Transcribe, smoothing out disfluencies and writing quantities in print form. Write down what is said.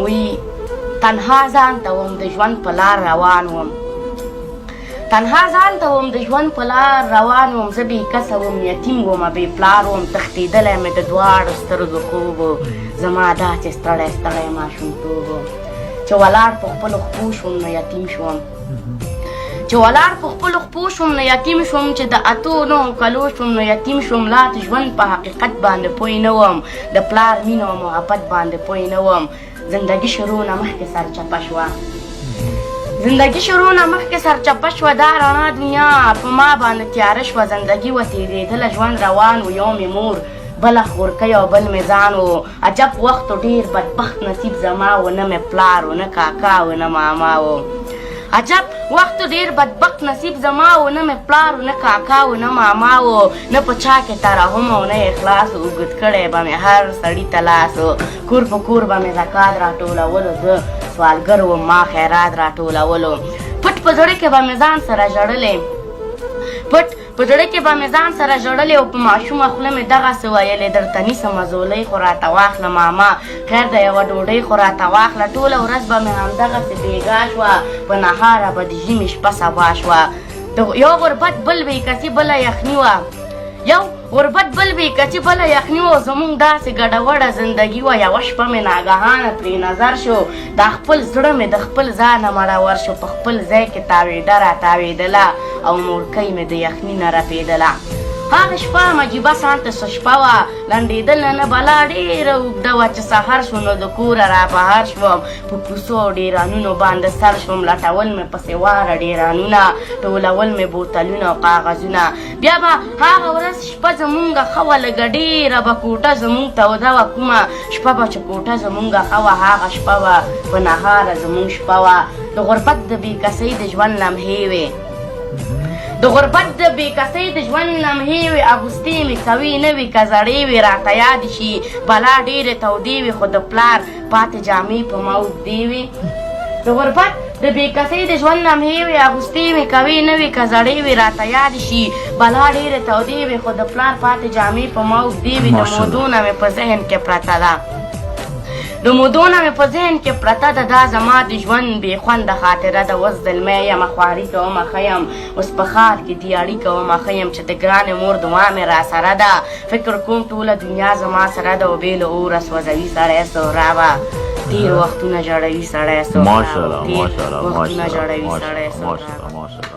وی تنها ځان ته وم د ژوند په لار روان وم تنها ځان ته وم د ژوند په لار روان وم زه بې کسه وم یتیم ومه بې پلار وم تښتېدلی مې د دواړو سترګو خوب و زما داسې ستړی ستړی ماشومتوب و چې ولاړ په خپلو خپو شوم نو یتیم شوم چې ولاړ په خپلو خپو شوم نو یتیم شوم چې د اتو نهو کلو شوم نو یتیم شوم لا د ژوند په حقیقت باندې پوه نه وم د پلار مینه او محبت باندې پوه نه وم زندګي شروع نه مخکې سرچپه شوه زندگی شروع نه مخکې سرچپه شوه دا رڼا دنیا په ما باندې تیاره شوه زندګي وتېرېدله ژوند روان و یو مې مور بله خورکۍ او بل مې ځان و عجب وخت و ډېر بدبخت نصیب زما و نه مې پلار و نه کاکا و نه ماما و عجب وخت ډېر بدبخت نصیب زما و نه مې پلار و نه کاکا و نه ماما و نه په چا کې ترحم او نه اخلاص و اوږد کړی به مې هر سړي ته لاس و کور په کور به مې زکات راټولولو زه سوالګر وم ما خیرات راټولولو پټ په زړه کې به مې ځان سره ژړلې پټ په زړه کې به مې ځان سره ژړلې او په ماشومه خوله مې دغسې ویلې درته نیسه مزولۍ خو راته واخله ماما خیر د یوه ډوډۍ خو راته واخله ټوله ورځ به مې همدغسې بېګا شوه په نهاره به د ژمي شپه سبا شوه یو غربت بل بېکسي بله یخني وه یو غربت بل بېکچي بله یخني وه زموږ داسې ګډوډه زندګي وه یوه شپه مې ناګهانه پرې نظر شو دا خپل زړه مې د خپل ځانه مړور شو په خپل ځای کې تاوېده راتاوېدله او مورکۍ مې د یخني نه رپېدله هغه شپه مجیبه سانته څه شپه وه لنډېدله نه بلا ډېره اوږده وه چې سهار شو نو د کوره رابهر شوم په کوڅو او ډېرانونو باندې سر شوم لټول مې پسې واره ډېرانونه ټولول مې بوتلونه او کاغذونه بیا به هغه ورځ شپه زمونږه ښه وه لږه ډېره به کوټه زمونږ توده وه کومه شپه به چې کوټه زمونږه ښه وه هغه شپه وه په نهاره زمونږ شپه وه د غربت د بېکسۍ د ژوند لمحې وې د غربت د بېکسۍ د ژوند لمحې وې اغوستې مې کوي نه وي که زړې وي راته یادې شي بلا ډېرې تودې وي خو د پلار پاتې جامې په ما اوږدې وي د غربت د بېکسۍ د ژوند لمحې وې اغوستې مې کوي نه وي که زړې وي راته یادې شي بلا ډېرې تودې وي خو د پلار پاتې جامې په ما اوږدې وي د مودو نه مې په ذهن کې پرته ده د مودو نه مې په ذهن کې پرته ده دا زما د ژوند بې خونده خاطره ده اوس زلمی یمه خواري کومه ښه یم اوس په ښار کې دیاړي کومه ښه یم چې د ګرانې مور دعا مې را سره ده فکر کوم ټوله دنیا زما سره ده او بې له اوره سوځوي سړی سهرابه ډېر وختونه ژړوي سړی سهرابه ډېر وختونه ژړوي سړی سهرابه